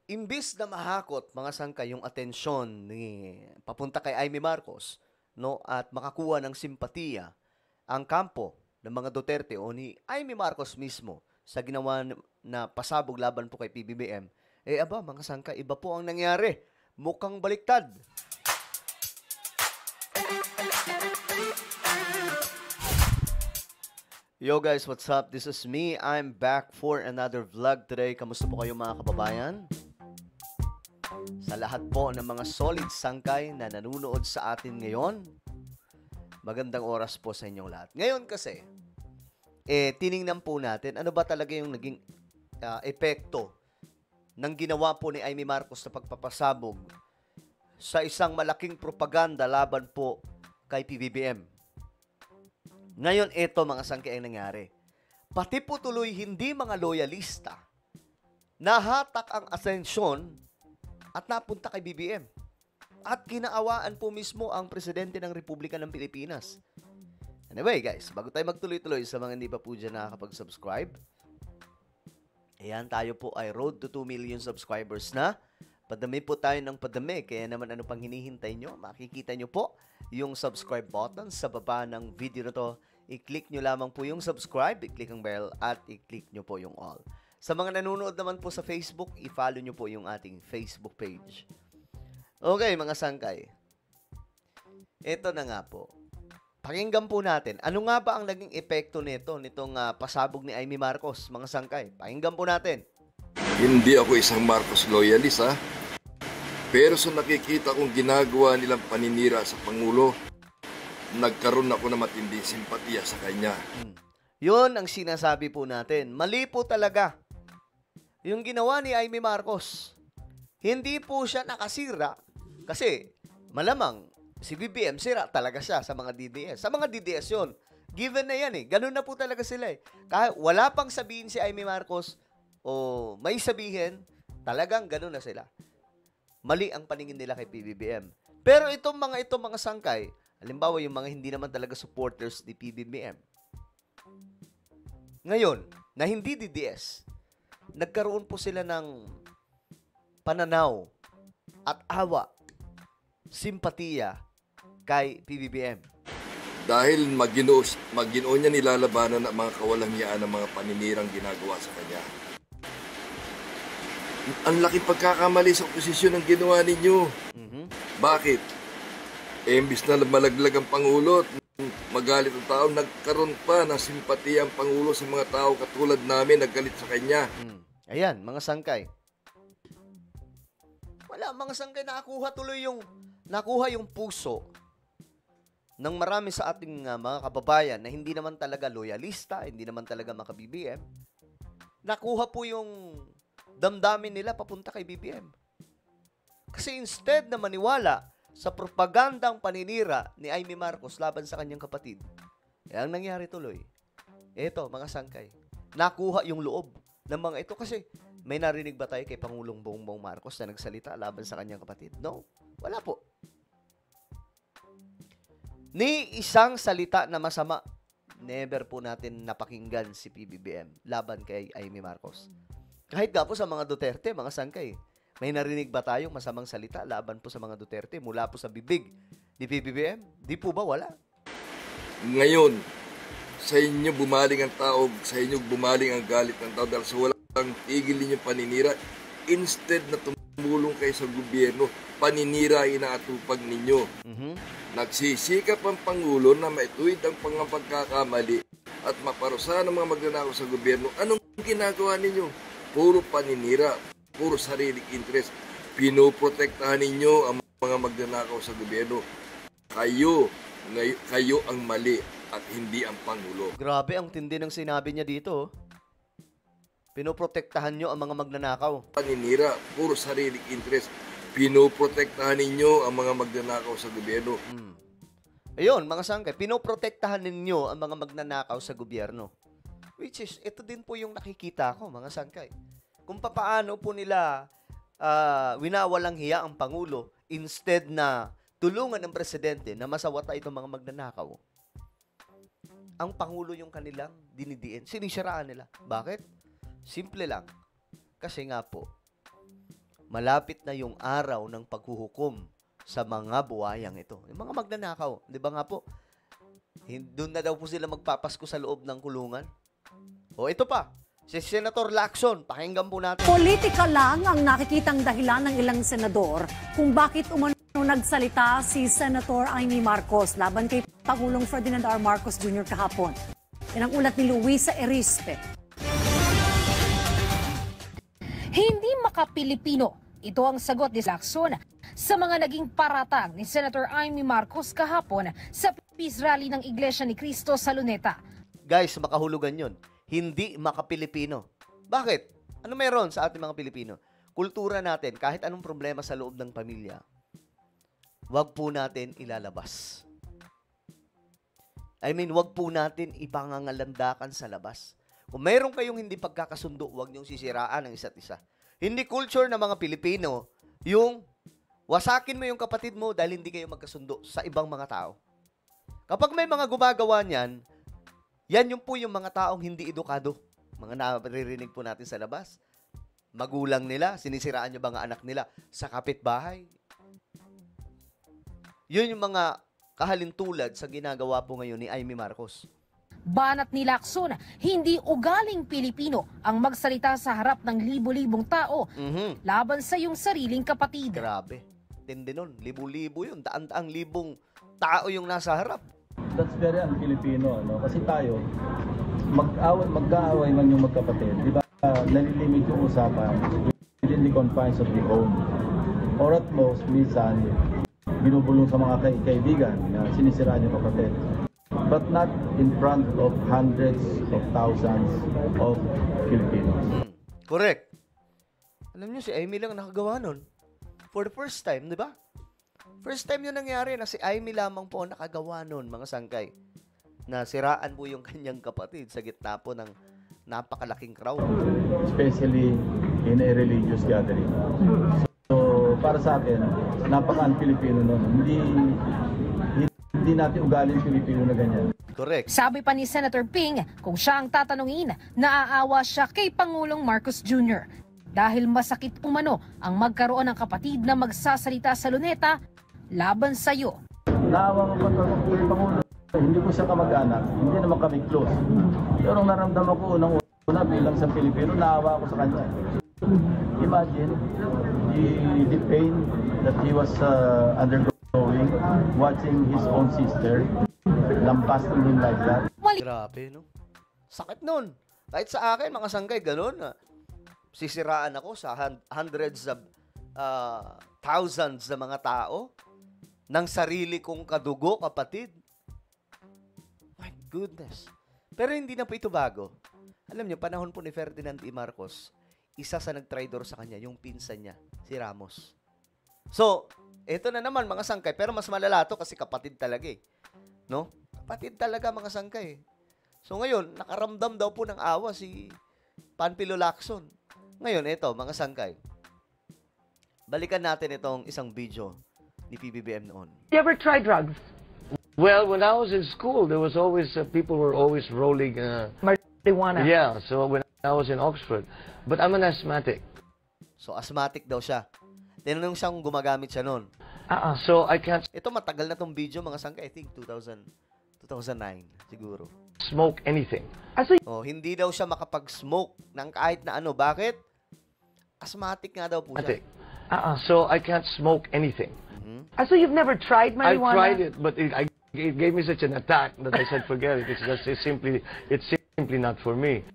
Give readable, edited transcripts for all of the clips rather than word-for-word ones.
Imbis na mahakot mga sangkay yung atensyon ni papunta kay Amy Marcos, no, at makakuha ng simpatiya ang kampo ng mga Duterte o ni Amy Marcos mismo sa ginawa na pasabog laban po kay PBBM, aba mga sangkay, iba po ang nangyari. Mukhang baliktad. Yo guys, what's up? This is me. I'm back for another vlog today. Kamusta po kayo mga kababayan? Sa lahat po ng mga solid sangkay na nanunood sa atin ngayon, magandang oras po sa inyong lahat. Ngayon kasi, tiningnan po natin ano ba talaga yung naging epekto ng ginawa po ni Amy Marcos na pagpapasabog sa isang malaking propaganda laban po kay PBBM. Ngayon, ito mga sangkay ang nangyari. Pati po tuloy hindi mga loyalista, nahatak ang asensyon at napunta kay BBM. At ginaawaan po mismo ang Presidente ng Republika ng Pilipinas. Anyway guys, bago tayo magtuloy-tuloy sa mga hindi pa po dyan nakakapag-subscribe, ayan, tayo po ay road to 2 million subscribers na. Padami po tayo ng padami, kaya naman ano pang hinihintay nyo, makikita nyo po yung subscribe button sa baba ng video na to. I-click nyo lamang po yung subscribe, i-click ang bell, at i-click nyo po yung all. Sa mga nanonood naman po sa Facebook, i-follow nyo po yung ating Facebook page. Okay, mga sangkay. Ito na nga po. Pakinggan po natin, ano nga ba ang naging epekto nitong pasabog ni Amy Marcos, mga sangkay? Pakinggan po natin. Hindi ako isang Marcos loyalist, ha? Pero sa nakikita kong ginagawa nilang paninira sa Pangulo, nagkaroon ako ng matinding simpatiya sa kanya. Yun ang sinasabi po natin. Mali po talaga yung ginawa ni Amy Marcos. Hindi po siya nakasira kasi malamang si BBM sira talaga siya sa mga DDS. Sa mga DDS yun. Given na yan eh. Ganun na po talaga sila eh. Kahit wala pang sabihin si Amy Marcos o may sabihin, talagang ganun na sila. Mali ang paningin nila kay PBBM. Pero itong mga sangkay, halimbawa yung mga hindi naman talaga supporters ni PBBM, ngayon, na hindi DDS, nagkaroon po sila ng pananaw at awa, simpatiya kay PBBM. Dahil maginoo niya nilalabanan ang mga kawalangyaan ng mga paninirang ginagawa sa kanya. Ang laking pagkakamali sa oposisyon ang ginawa ninyo. Bakit? Imbis na malaglag ang Pangulo at magalit ang tao, nagkaroon pa ng simpatiya ang Pangulo sa mga tao katulad namin naggalit sa kanya. Ayan, mga sangkay. Wala, mga sangkay, nakuha yung puso ng marami sa ating mga kababayan na hindi naman talaga loyalista, hindi naman talaga maka-BBM. Nakuha po yung damdamin nila papunta kay BBM. Kasi instead na maniwala sa propagandang paninira ni Amy Marcos laban sa kanyang kapatid, ang nangyari tuloy, eto mga sangkay, nakuha yung loob ng mga ito. Kasi may narinig ba tayo kay Pangulong Bongbong Marcos na nagsalita laban sa kanyang kapatid? No, wala po. Ni isang salita na masama, never po natin napakinggan si PBBM laban kay Amy Marcos. Kahit nga po sa mga Duterte, mga sangkay, may narinig ba tayong masamang salita laban po sa mga Duterte mula po sa bibig ni PBBM? Di po ba? Wala. Ngayon, sa inyo bumaling ang tao, sa inyo bumaling ang galit ng tao dahil sa walang tigil ninyong paninira. Instead na tumulong kayo sa gobyerno, paninira inaatupag ninyo. Nagsisikap ang Pangulo na maituwid ang pagkakamali at maparusahan ng mga magnanakaw sa gobyerno. Anong ginagawa ninyo? Puro paninira, puro sariling interest. Pinoprotektahan ninyo ang mga magnanakaw sa gobyerno. Kayo ang mali at hindi ang Pangulo. Grabe ang tindi ng sinabi niya dito. Pinoprotektahan nyo ang mga magnanakaw. Paninira, puro sariling interest. Pinoprotektahan ninyo ang mga magnanakaw sa gobyerno. Ayun, mga sangkay, pinoprotektahan ninyo ang mga magnanakaw sa gobyerno. Which is, ito din po yung nakikita ko, mga sangkay. Kung papaano po nila winawalang hiya ang Pangulo instead na tulungan ng Presidente na masawata itong mga magnanakaw. Ang Pangulo yung kanilang dinidiin. Sinisiraan nila. Bakit? Simple lang. Kasi nga po, malapit na yung araw ng paghuhukom sa mga buwayang ito. Yung mga magnanakaw, di ba nga po, doon na daw po sila magpapasko sa loob ng kulungan. O ito pa, si Senator Lacson, pakinggan po natin. Politika lang ang nakikitang dahilan ng ilang senador kung bakit umano nagsalita si Senator Amy Marcos laban kay Pangulong Ferdinand R. Marcos Jr. kahapon. Yan ang ulat ni Luisa Erispe. Hindi maka-Pilipino. Ito ang sagot ni Lacson sa mga naging paratang ni Senator Amy Marcos kahapon sa Peace Rally ng Iglesia ni Cristo sa Luneta. Guys, makahulugan yun. Hindi maka-Pilipino. Bakit? Ano meron sa ating mga Pilipino? Kultura natin, kahit anong problema sa loob ng pamilya, wag po natin ilalabas. Wag po natin ipangangalandakan sa labas. Kung mayroon kayong hindi pagkakasundo, wag niyong sisiraan ang isa't isa. Hindi culture ng mga Pilipino yung wasakin mo yung kapatid mo dahil hindi kayo magkasundo sa ibang mga tao. Kapag may mga gumagawa niyan, yan yung po yung mga taong hindi edukado. Mga naririnig po natin sa labas. Magulang nila, sinisiraan yung mga anak nila sa kapitbahay. Yun yung mga kahalintulad sa ginagawa po ngayon ni Amy Marcos. Banat ni Lacson, hindi ugaling Pilipino ang magsalita sa harap ng libo-libong tao laban sa iyong sariling kapatid. Grabe. Tindi nun. Libo-libo yun. Daan-daang libong tao yung nasa harap. That's very un-Filipino, no? Kasi tayo, mag-aaway man yung magkapatid, di ba? Nalilimit yung usapan within the confines of the home. Or at most, minsan, binubulong sa mga kaibigan na sinisiraan yung kapatid. But not in front of hundreds of thousands of Filipinos. Correct. Alam nyo, si Amy lang nakagawa nun. For the first time, di ba? First time yun nangyari na si Amy lamang po nakagawa nun, mga sangkay. Na siraan po yung kanyang kapatid sa gitna po ng napakalaking crowd. Especially in a religious gathering. So, para sa akin, napaka-un-Filipino nun. Hindi natin ugaling Pilipino na ganyan. Correct. Sabi pa ni Senator Ping, kung siya ang tatanungin, naaawa siya kay Pangulong Marcos Jr. Dahil masakit umano ang magkaroon ng kapatid na magsasalita sa luneta laban sa iyo. Naawa ko pa kay Pangulo. Hindi ko siya kamag-anak, hindi naman kami close. Pero ang naramdaman ko unang-una bilang sa Pilipino, naawa ko sa kanya. Imagine the pain that he was undergoing, watching his own sister, lambasting him like that. Grabe, no? Sakit nun. Kahit sa akin, mga sangkay, ganun. Sisiraan ako sa hundreds of thousands na mga tao ng sarili kong kadugo, kapatid. My goodness. Pero hindi na po ito bago. Alam niyo, panahon po ni Ferdinand E. Marcos, isa sa nagtraidor sa kanya, yung pinsan niya, si Ramos. So, ito na naman mga sangkay, pero mas malala to kasi kapatid talaga eh. No? Kapatid talaga mga sangkay. So ngayon, nakaramdam daw po ng awa si Panfilo Lacson. Ngayon, ito mga sangkay. Balikan natin itong isang video ni PBBM noon. You ever tried drugs? Well, when I was in school, there was always people were always rolling. Marijuana? Yeah, so when I was in Oxford, but I'm an asthmatic. So asthmatic daw siya. Tinanong siya kung gumagamit siya noon. So I can't Ito matagal na tong video mga sangkay. I think 2009 siguro. smoke anything. Oh, hindi daw siya makapag-smoke ng kahit na ano. Bakit? Asthmatic nga daw po siya. So I can't smoke anything. So you've never tried I marijuana? tried it, but it gave me such an attack that I said, forget it. It's simply not for me.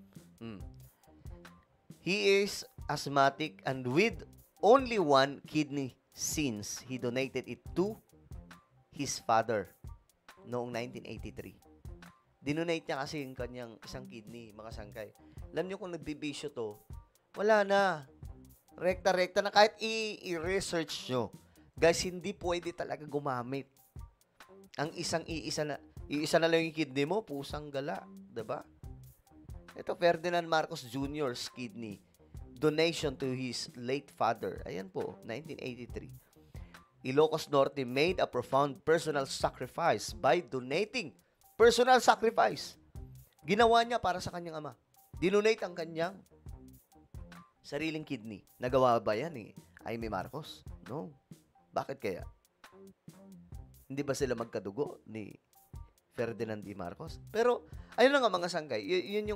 He is asthmatic and with only one kidney since he donated it to his father noong 1983. Dinonate niya kasi yung kanyang isang kidney, mga sangkay. Alam niyo kung nagbibisyo to, wala na. Rekta-rekta na kahit i-research nyo. Guys, hindi pwede talaga gumamit. Ang iisa na lang yung kidney mo, pusang gala. Diba? Ito, Ferdinand Marcos Jr.'s kidney. Donation to his late father. Ayan po, 1983. Ilocos Norte made a profound personal sacrifice by donating. Personal sacrifice. Ginawa niya para sa kanyang ama. Dinonate ang kanyang sariling kidney. Nagawa ba yan eh? Jaime Marcos? No. Bakit kaya? Hindi ba sila magkadugo ni Ferdinand D. Marcos? Pero, ayun na nga mga sangkay. Yun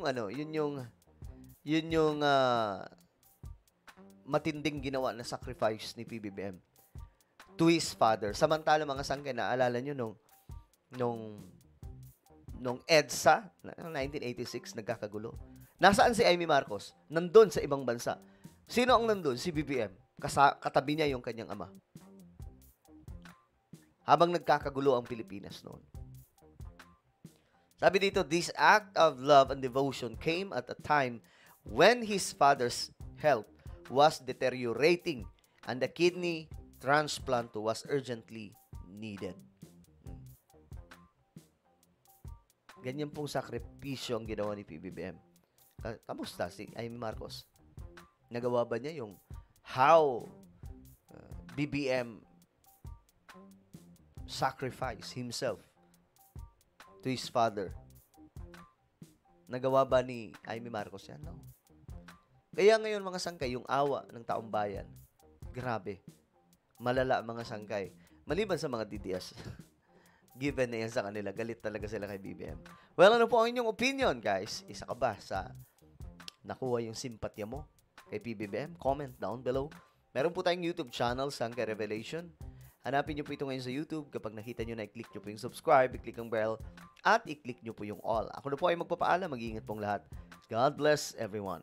yung matinding ginawa na sacrifice ni PBBM to his father. Samantala mga sangkay, naalala nyo nung EDSA, 1986, nagkakagulo. Nasaan si Jaime Marcos? Nandun sa ibang bansa. Sino ang nandun? Si BBM. Katabi niya yung kanyang ama. Habang nagkakagulo ang Pilipinas noon. Sabi dito, this act of love and devotion came at a time when his father's health was deteriorating and the kidney transplant was urgently needed. Ganyan pong sakripisyo ang ginawa ni PBBM. Kamusta si Jaime Marcos? Nagawa ba niya yung how BBM sacrificed himself to his father? Nagawa ba ni Jaime Marcos yan? No. Kaya ngayon mga sangkay, yung awa ng taong bayan, grabe. Malala mga sangkay. Maliban sa mga DDS. Given na yan sa kanila, galit talaga sila kay BBM. Well, ano po ang inyong opinion, guys? Isa ka ba sa nakuha yung simpatya mo kay PBBM? Comment down below. Meron po tayong YouTube channel, Sangkay Revelation. Hanapin nyo po ito ngayon sa YouTube. Kapag nakita nyo na, i-click nyo po yung subscribe, i-click ang bell, at i-click nyo po yung all. Ako na po ay magpapaalam. Mag-iingat pong lahat. God bless everyone.